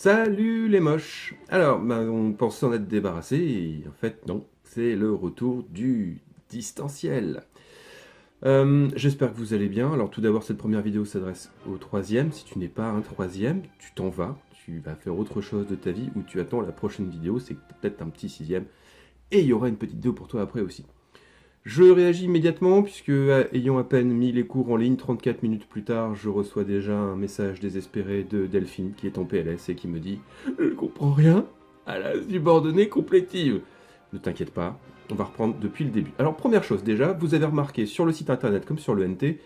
Salut les moches! Alors, on pensait en être débarrassé, et en fait non, c'est le retour du distanciel. J'espère que vous allez bien. Alors tout d'abord, cette première vidéo s'adresse au troisième. Si tu n'es pas un troisième, tu t'en vas, tu vas faire autre chose de ta vie, ou tu attends la prochaine vidéo, c'est peut-être un petit sixième, et il y aura une petite vidéo pour toi après aussi. Je réagis immédiatement puisque, ayant à peine mis les cours en ligne, 34 minutes plus tard, je reçois déjà un message désespéré de Delphine qui est en PLS et qui me dit « Je ne comprends rien à la subordonnée complétive ». Ne t'inquiète pas, on va reprendre depuis le début. Alors première chose déjà, vous avez remarqué sur le site internet comme sur le NT,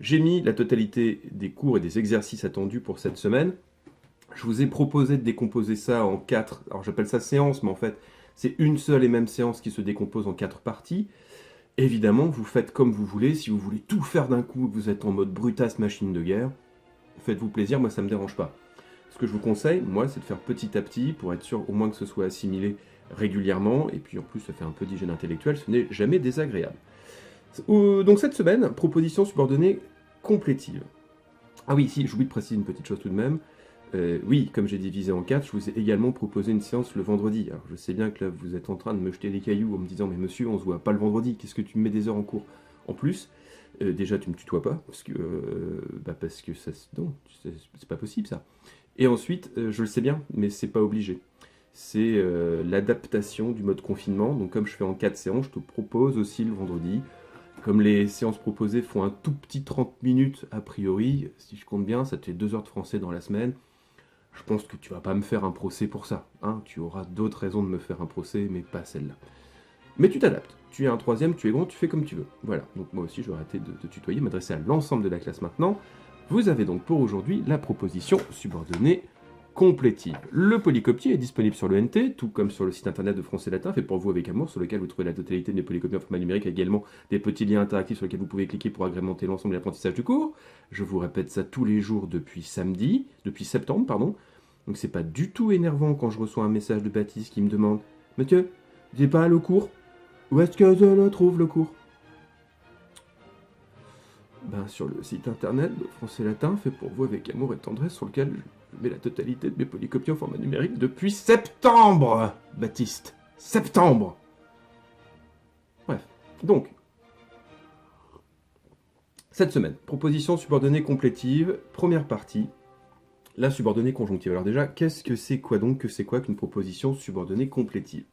j'ai mis la totalité des cours et des exercices attendus pour cette semaine. Je vous ai proposé de décomposer ça en 4, alors j'appelle ça séance, mais en fait c'est une seule et même séance qui se décompose en 4 parties. Évidemment, vous faites comme vous voulez. Si vous voulez tout faire d'un coup, vous êtes en mode brutasse machine de guerre, faites-vous plaisir, moi ça me dérange pas. Ce que je vous conseille, moi, c'est de faire petit à petit pour être sûr au moins que ce soit assimilé régulièrement, et puis en plus ça fait un peu d'hygiène intellectuelle, ce n'est jamais désagréable. Donc cette semaine, proposition subordonnée complétive. Ah oui, si, j'oublie de préciser une petite chose tout de même. Oui, comme j'ai divisé en 4, je vous ai également proposé une séance le vendredi. Alors je sais bien que là, vous êtes en train de me jeter des cailloux en me disant « Mais monsieur, on se voit pas le vendredi, qu'est-ce que tu me mets des heures en cours ?» En plus, déjà, tu me tutoies pas, parce que ça... Non, c'est pas possible, ça. Et ensuite, je le sais bien, mais c'est pas obligé. C'est l'adaptation du mode confinement. Donc comme je fais en 4 séances, je te propose aussi le vendredi. Comme les séances proposées font un tout petit 30 minutes a priori, si je compte bien, ça te fait 2 heures de français dans la semaine. Je pense que tu vas pas me faire un procès pour ça. Hein, tu auras d'autres raisons de me faire un procès, mais pas celle-là. Mais tu t'adaptes. Tu es un troisième, tu es grand, tu fais comme tu veux. Voilà, donc moi aussi je vais arrêter de tutoyer, m'adresser à l'ensemble de la classe maintenant. Vous avez donc pour aujourd'hui la proposition subordonnée complétive. Le polycopier est disponible sur le NT, tout comme sur le site internet de Français Latin, fait pour vous avec amour, sur lequel vous trouvez la totalité des polycopiers en format numérique, également des petits liens interactifs sur lesquels vous pouvez cliquer pour agrémenter l'ensemble de l'apprentissage du cours. Je vous répète ça tous les jours depuis septembre, pardon. Donc c'est pas du tout énervant quand je reçois un message de Baptiste qui me demande « Monsieur, j'ai pas le cours? Où est-ce que je le trouve, le cours ?» Sur le site internet de Français Latin, fait pour vous avec amour et tendresse, sur lequel je mets la totalité de mes polycopies en format numérique depuis septembre, Baptiste. Septembre. Bref. Donc, cette semaine, proposition subordonnée complétive, première partie, la subordonnée conjonctive. Alors déjà, qu'est-ce que c'est quoi donc que c'est quoi qu'une proposition subordonnée complétive?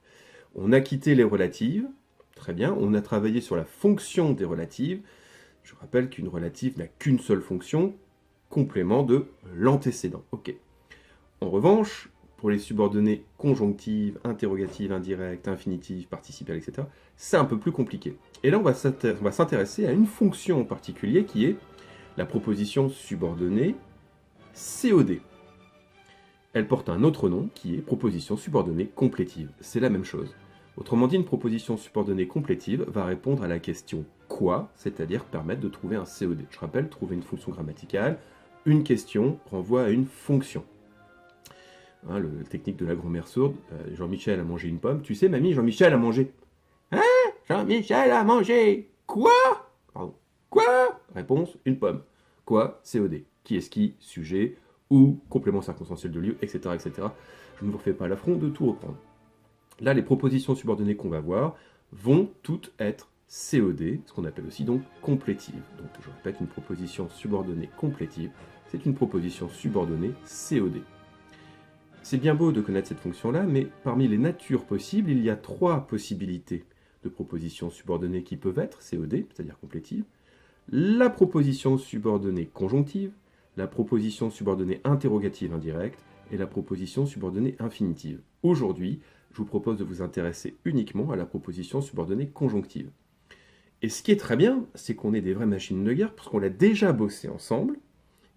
On a quitté les relatives, très bien, on a travaillé sur la fonction des relatives. Je rappelle qu'une relative n'a qu'une seule fonction, complément de l'antécédent. Ok. En revanche, pour les subordonnées conjonctives, interrogatives, indirectes, infinitives, participales, etc., c'est un peu plus compliqué. Et là, on va s'intéresser à une fonction en particulier qui est la proposition subordonnée COD. Elle porte un autre nom qui est proposition subordonnée complétive. C'est la même chose. Autrement dit, une proposition subordonnée complétive va répondre à la question « quoi ?», c'est-à-dire permettre de trouver un COD. Je rappelle, trouver une fonction grammaticale, une question renvoie à une fonction. Hein, la technique de la grand-mère sourde, Jean-Michel a mangé une pomme. Tu sais, mamie, Jean-Michel a mangé. Hein? Jean-Michel a mangé quoi? Pardon. Quoi? Réponse, une pomme. Quoi? COD. Qui est-ce qui? Sujet ou complément circonstanciel de lieu, etc., etc. Je ne vous refais pas l'affront de tout reprendre. Là, les propositions subordonnées qu'on va voir vont toutes être COD, ce qu'on appelle aussi donc complétive. Donc je répète, une proposition subordonnée complétive, c'est une proposition subordonnée COD. C'est bien beau de connaître cette fonction-là, mais parmi les natures possibles, il y a 3 possibilités de propositions subordonnées qui peuvent être COD, c'est-à-dire complétive, la proposition subordonnée conjonctive, la proposition subordonnée interrogative indirecte et la proposition subordonnée infinitive. Aujourd'hui, je vous propose de vous intéresser uniquement à la proposition subordonnée conjonctive. Et ce qui est très bien, c'est qu'on est des vraies machines de guerre, parce qu'on l'a déjà bossé ensemble,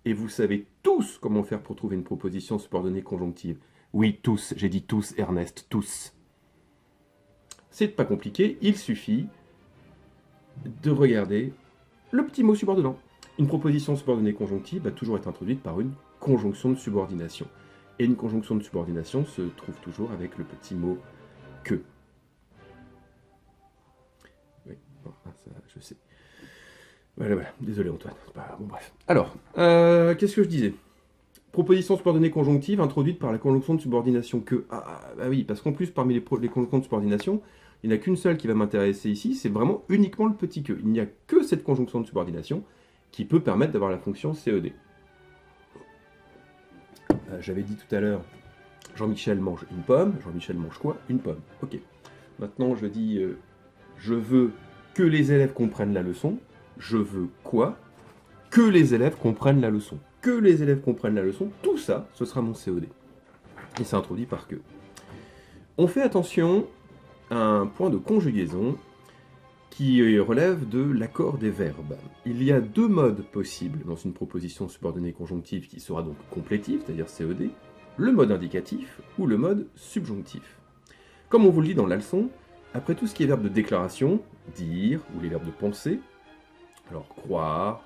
et vous savez tous comment faire pour trouver une proposition subordonnée conjonctive. Oui, tous, j'ai dit tous, Ernest, tous. C'est pas compliqué, il suffit de regarder le petit mot subordonnant. Une proposition subordonnée conjonctive va toujours être introduite par une conjonction de subordination. Et une conjonction de subordination se trouve toujours avec le petit mot « que ». Oui, bon, ça, je sais. Voilà, désolé Antoine. Bon, bref. Alors, qu'est-ce que je disais? Proposition subordonnée conjonctive introduite par la conjonction de subordination que. Ah oui, parce qu'en plus, parmi les conjonctions de subordination, il n'y en a qu'une seule qui va m'intéresser ici, c'est vraiment uniquement le petit que. Il n'y a que cette conjonction de subordination qui peut permettre d'avoir la fonction CED. J'avais dit tout à l'heure, Jean-Michel mange une pomme. Jean-Michel mange quoi? Une pomme. Ok. Maintenant, je dis, je veux que les élèves comprennent la leçon. Je veux quoi? Que les élèves comprennent la leçon. Que les élèves comprennent la leçon. Tout ça, ce sera mon CED. Et c'est introduit par que. On fait attention à un point de conjugaison qui relève de l'accord des verbes. Il y a deux modes possibles dans une proposition subordonnée conjonctive qui sera donc complétive, c'est-à-dire CED, le mode indicatif ou le mode subjonctif. Comme on vous le dit dans la leçon, après tout ce qui est verbe de déclaration, dire, ou les verbes de penser, alors croire,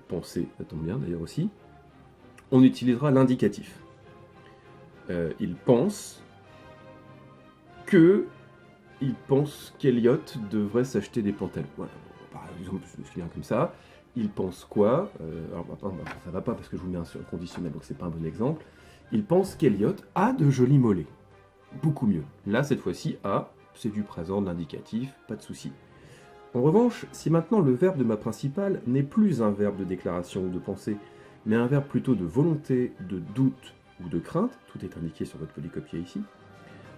penser, ça tombe bien d'ailleurs aussi, on utilisera l'indicatif. Il pense qu'Eliot devrait s'acheter des pantalons. Voilà. Par exemple, je me souviens comme ça. Il pense quoi? Alors, ça va pas parce que je vous mets un conditionnel, donc c'est pas un bon exemple. Il pense qu'Eliot a de jolis mollets. Beaucoup mieux. Là, cette fois-ci, a, c'est du présent, de l'indicatif, pas de souci. En revanche, si maintenant le verbe de ma principale n'est plus un verbe de déclaration ou de pensée, mais un verbe plutôt de volonté, de doute ou de crainte, tout est indiqué sur votre polycopier ici,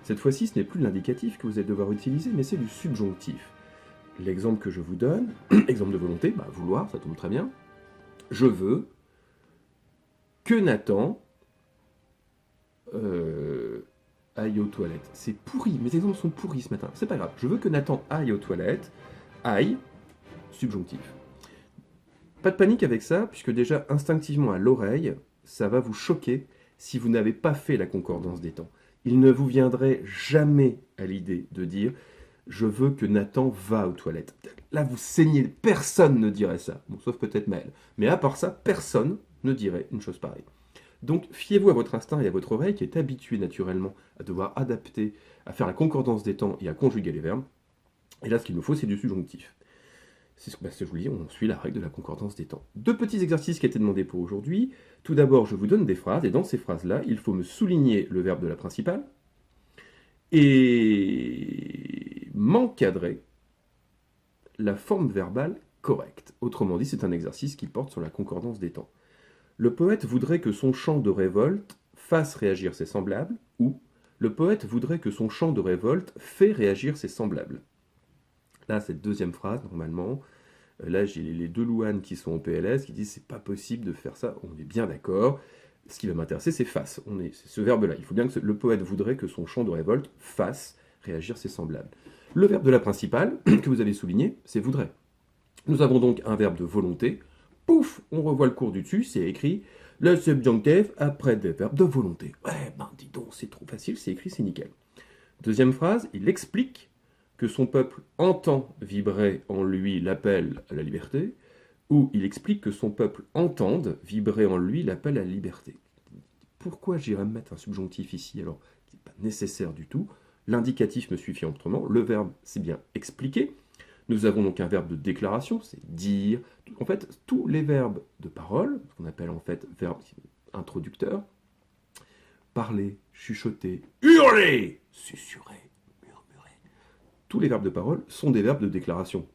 cette fois-ci, ce n'est plus l'indicatif que vous allez devoir utiliser, mais c'est du subjonctif. L'exemple que je vous donne, exemple de volonté, vouloir, ça tombe très bien. Je veux que Nathan aille aux toilettes. C'est pourri, mes exemples sont pourris ce matin, c'est pas grave. Je veux que Nathan aille aux toilettes, aille, subjonctif. Pas de panique avec ça, puisque déjà instinctivement à l'oreille, ça va vous choquer si vous n'avez pas fait la concordance des temps. Il ne vous viendrait jamais à l'idée de dire « je veux que Nathan va aux toilettes ». Là, vous saignez, personne ne dirait ça, bon, sauf peut-être Maël. Mais à part ça, personne ne dirait une chose pareille. Donc, fiez-vous à votre instinct et à votre oreille qui est habituée naturellement à devoir adapter, à faire la concordance des temps et à conjuguer les verbes. Et là, ce qu'il nous faut, c'est du subjonctif. C'est ce que je vous dis, on suit la règle de la concordance des temps. Deux petits exercices qui étaient demandés pour aujourd'hui. Tout d'abord, je vous donne des phrases, et dans ces phrases-là, il faut me souligner le verbe de la principale et m'encadrer la forme verbale correcte. Autrement dit, c'est un exercice qui porte sur la concordance des temps. Le poète voudrait que son chant de révolte fasse réagir ses semblables, ou le poète voudrait que son chant de révolte fait réagir ses semblables. Là, cette deuxième phrase, normalement, là, j'ai les deux Louane qui sont au PLS qui disent c'est pas possible de faire ça. On est bien d'accord. Ce qui va m'intéresser, c'est fasse. C'est ce verbe-là. Il faut bien que le poète voudrait que son chant de révolte fasse réagir ses semblables. Le verbe de la principale, que vous avez souligné, c'est voudrait. Nous avons donc un verbe de volonté. Pouf, on revoit le cours du dessus, c'est écrit le subjonctif après des verbes de volonté. Ouais, dis donc, c'est trop facile, c'est écrit, c'est nickel. Deuxième phrase, il explique que son peuple entend vibrer en lui l'appel à la liberté, ou il explique que son peuple entende vibrer en lui l'appel à la liberté. Pourquoi j'irais mettre un subjonctif ici alors qui n'est pas nécessaire du tout? L'indicatif me suffit amplement, le verbe c'est bien expliquer. Nous avons donc un verbe de déclaration, c'est dire. En fait, tous les verbes de parole, ce qu'on appelle en fait verbe introducteur, parler, chuchoter, hurler, susurrer, tous les verbes de parole sont des verbes de déclaration.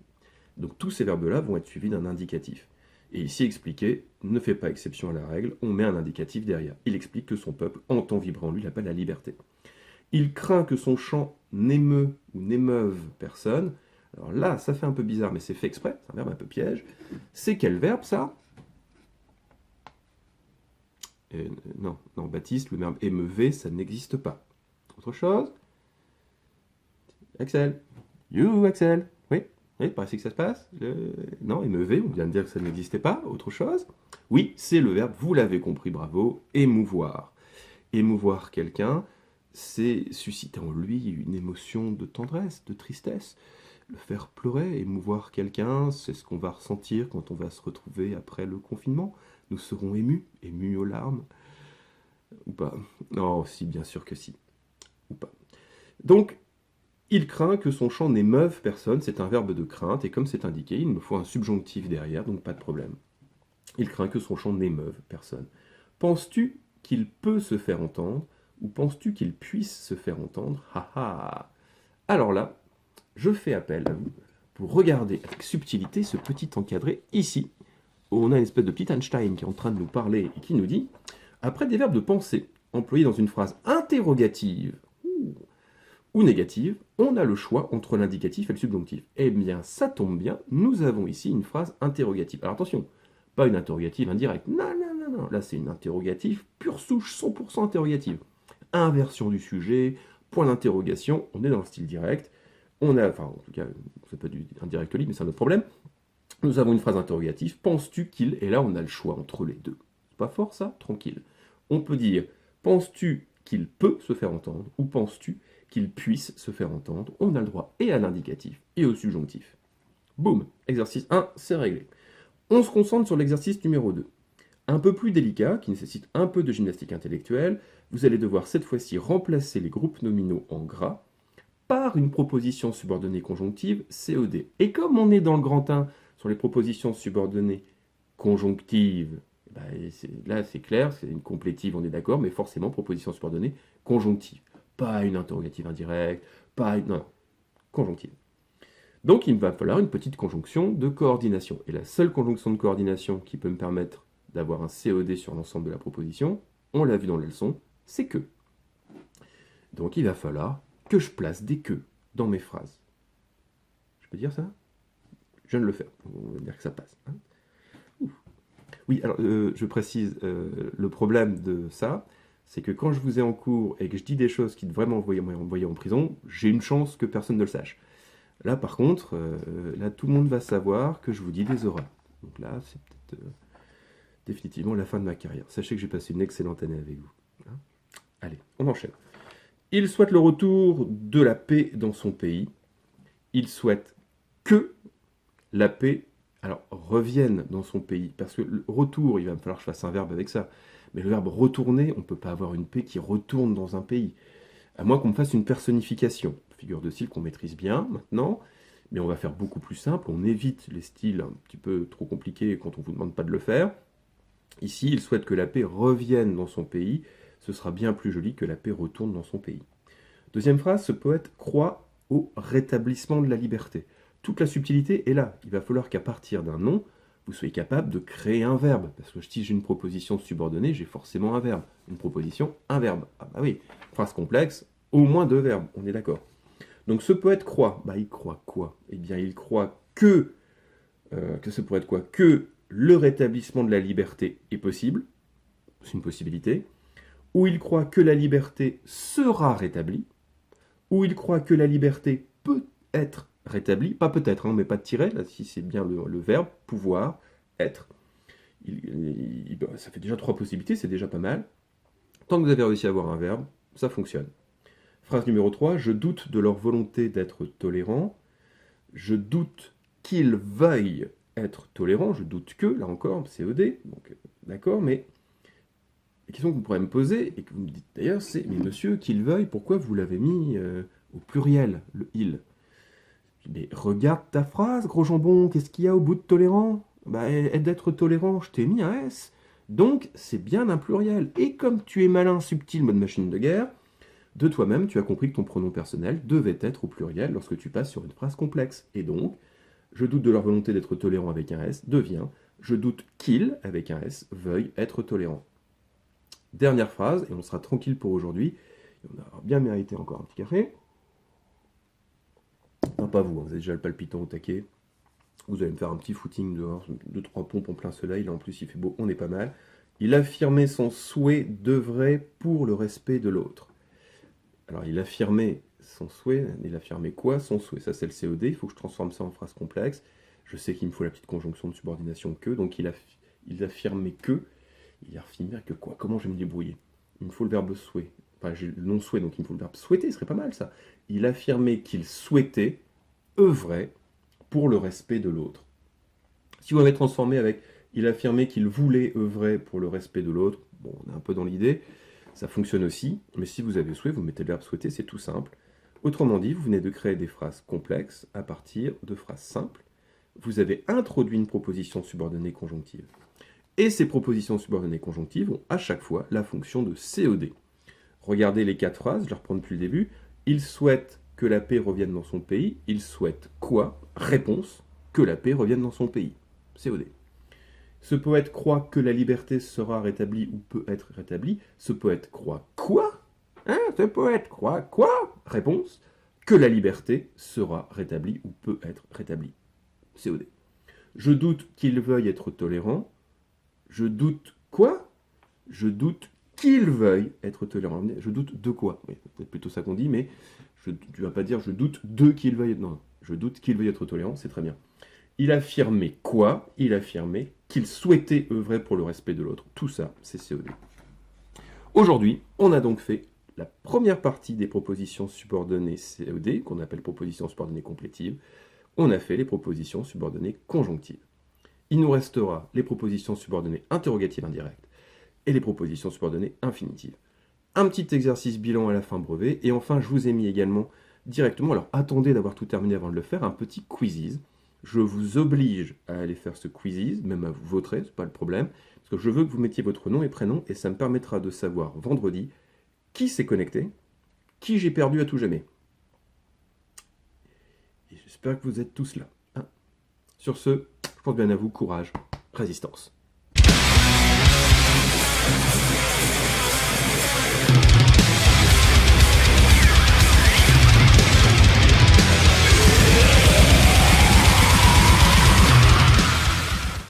Donc tous ces verbes-là vont être suivis d'un indicatif. Et ici expliqué ne fait pas exception à la règle, on met un indicatif derrière. Il explique que son peuple entend vibrer en lui l'appel à la liberté. Il craint que son chant n'émeut ou n'émeuve personne. Alors là, ça fait un peu bizarre, mais c'est fait exprès, c'est un verbe un peu piège. C'est quel verbe ça? Non, Baptiste, le verbe émeuver, ça n'existe pas. Autre chose? Axel. You, Axel. Oui, par ici que ça se passe. Non, émeuver, on vient de dire que ça n'existait pas. Autre chose? Oui, c'est le verbe, vous l'avez compris, bravo, émouvoir. Émouvoir quelqu'un, c'est susciter en lui une émotion de tendresse, de tristesse. Le faire pleurer, émouvoir quelqu'un, c'est ce qu'on va ressentir quand on va se retrouver après le confinement. Nous serons émus aux larmes. Ou pas? Non, si, bien sûr que si. Ou pas. Donc, il craint que son chant n'émeuve personne, c'est un verbe de crainte, et comme c'est indiqué, il me faut un subjonctif derrière, donc pas de problème. Il craint que son chant n'émeuve personne. Penses-tu qu'il peut se faire entendre ou penses-tu qu'il puisse se faire entendre? Ha ha. Alors là, je fais appel à vous pour regarder avec subtilité ce petit encadré ici, où on a une espèce de petit Einstein qui est en train de nous parler et qui nous dit « Après des verbes de pensée employés dans une phrase interrogative ou négative, on a le choix entre l'indicatif et le subjonctif. » Eh bien, ça tombe bien, nous avons ici une phrase interrogative. Alors attention, pas une interrogative indirecte. Non, non, non, non. Là, c'est une interrogative pure souche, 100% interrogative. Inversion du sujet, point d'interrogation, on est dans le style direct. On a, enfin, en tout cas, c'est pas du indirect libre, mais c'est un autre problème. Nous avons une phrase interrogative. Penses-tu qu'il... Et là, on a le choix entre les deux. C'est pas fort, ça? Tranquille. On peut dire, penses-tu qu'il peut se faire entendre ou penses-tu qu'il puisse se faire entendre? On a le droit et à l'indicatif et au subjonctif. Boum, exercice 1, c'est réglé. On se concentre sur l'exercice numéro 2. Un peu plus délicat, qui nécessite un peu de gymnastique intellectuelle. Vous allez devoir cette fois-ci remplacer les groupes nominaux en gras par une proposition subordonnée conjonctive COD. Et comme on est dans le grand 1 sur les propositions subordonnées conjonctives, là c'est clair, c'est une complétive, on est d'accord, mais forcément proposition subordonnée conjonctive. Pas une interrogative indirecte, pas une... Non, conjonctive. Donc il va falloir une petite conjonction de coordination. Et la seule conjonction de coordination qui peut me permettre d'avoir un COD sur l'ensemble de la proposition, on l'a vu dans la leçon, c'est que. Donc il va falloir que je place des que dans mes phrases. Je peux dire ça? Je viens de le faire, on va dire que ça passe. Hein. Oui, alors je précise, le problème de ça, c'est que quand je vous ai en cours et que je dis des choses qui devraient m'envoyer en prison, j'ai une chance que personne ne le sache. Là, par contre, là, tout le monde va savoir que je vous dis des horreurs. Donc là, c'est peut-être définitivement la fin de ma carrière. Sachez que j'ai passé une excellente année avec vous. Hein. Allez, on enchaîne. Il souhaite le retour de la paix dans son pays. Il souhaite que la paix, alors, revienne dans son pays. Parce que le retour, il va me falloir que je fasse un verbe avec ça. Mais le verbe retourner, on ne peut pas avoir une paix qui retourne dans un pays. À moins qu'on me fasse une personnification. Figure de style qu'on maîtrise bien maintenant, mais on va faire beaucoup plus simple. On évite les styles un petit peu trop compliqués quand on ne vous demande pas de le faire. Ici, il souhaite que la paix revienne dans son pays. Ce sera bien plus joli que la paix retourne dans son pays. Deuxième phrase, ce poète croit au rétablissement de la liberté. Toute la subtilité est là. Il va falloir qu'à partir d'un nom, vous soyez capable de créer un verbe. Parce que si j'ai une proposition subordonnée, j'ai forcément un verbe. Une proposition, un verbe. Ah bah oui, phrase complexe, au moins deux verbes, on est d'accord. Donc ce poète croit. Bah il croit quoi? Eh bien il croit que ce poète quoi? Que le rétablissement de la liberté est possible. C'est une possibilité. Ou il croit que la liberté sera rétablie. Ou il croit que la liberté peut être rétablie. Pas peut-être, hein, mais pas de tiret, là, si c'est bien le verbe, pouvoir, être. Ça fait déjà 3 possibilités, c'est déjà pas mal. Tant que vous avez réussi à avoir un verbe, ça fonctionne. Phrase numéro 3, je doute de leur volonté d'être tolérants. Je doute qu'ils veuillent être tolérants. Je doute que, là encore, COD, donc d'accord, mais la question que vous pourrez me poser, et que vous me dites d'ailleurs, c'est, mais monsieur, qu'ils veuillent, pourquoi vous l'avez mis au pluriel, le il? Mais regarde ta phrase, gros jambon, qu'est-ce qu'il y a au bout de tolérant? Bah, d'être tolérant, je t'ai mis un S. Donc, c'est bien un pluriel. Et comme tu es malin, subtil, mode machine de guerre, de toi-même, tu as compris que ton pronom personnel devait être au pluriel lorsque tu passes sur une phrase complexe. Et donc, je doute de leur volonté d'être tolérant avec un S, devient, je doute qu'ils, avec un S, veuillent être tolérants. Dernière phrase, et on sera tranquille pour aujourd'hui. On a bien mérité encore un petit café. Non, pas vous, vous avez déjà le palpitant au taquet. Vous allez me faire un petit footing dehors, 2-3 pompes en plein soleil, là en plus il fait beau, on est pas mal. Il affirmait son souhait d'œuvrer pour le respect de l'autre. Alors il affirmait son souhait, il affirmait quoi? Son souhait, ça c'est le COD, il faut que je transforme ça en phrase complexe. Je sais qu'il me faut la petite conjonction de subordination que, donc il affirmait que, il affirmait que quoi? Comment je vais me débrouiller? Il me faut le verbe souhait, enfin j'ai le non-souhait, donc il me faut le verbe souhaiter, ce serait pas mal ça. Il affirmait qu'il souhaitait œuvrer pour le respect de l'autre. Si vous avez transformé avec il affirmait qu'il voulait œuvrer pour le respect de l'autre, bon, on est un peu dans l'idée, ça fonctionne aussi, mais si vous avez souhait, vous mettez le verbe souhaiter, c'est tout simple. Autrement dit, vous venez de créer des phrases complexes à partir de phrases simples. Vous avez introduit une proposition subordonnée conjonctive. Et ces propositions subordonnées conjonctives ont à chaque fois la fonction de COD. Regardez les 4 phrases, je les reprends depuis le début. Il souhaite que la paix revienne dans son pays. Il souhaite quoi? Réponse, que la paix revienne dans son pays. COD. Ce poète croit que la liberté sera rétablie ou peut être rétablie. Ce poète croit quoi? Hein? Ce poète croit quoi? Réponse, que la liberté sera rétablie ou peut être rétablie. COD. Je doute qu'il veuille être tolérant. Je doute quoi? Je doute qu'il veuille être tolérant. Je doute de quoi? Oui, c'est peut-être plutôt ça qu'on dit, mais tu ne vas pas dire je doute de qu'il veuille être... Non, je doute qu'il veuille être tolérant, c'est très bien. Il affirmait quoi? Il affirmait qu'il souhaitait œuvrer pour le respect de l'autre. Tout ça, c'est COD. Aujourd'hui, on a donc fait la première partie des propositions subordonnées COD, qu'on appelle propositions subordonnées complétives. On a fait les propositions subordonnées conjonctives. Il nous restera les propositions subordonnées interrogatives indirectes et les propositions subordonnées infinitives. Un petit exercice bilan à la fin brevet, et enfin je vous ai mis également directement, alors attendez d'avoir tout terminé avant de le faire, un petit quizzes. Je vous oblige à aller faire ce quizzes, même à vous voter, c'est pas le problème, parce que je veux que vous mettiez votre nom et prénom, et ça me permettra de savoir vendredi qui s'est connecté, qui j'ai perdu à tout jamais. Et j'espère que vous êtes tous là. Hein. Sur ce, je pense bien à vous, courage, résistance.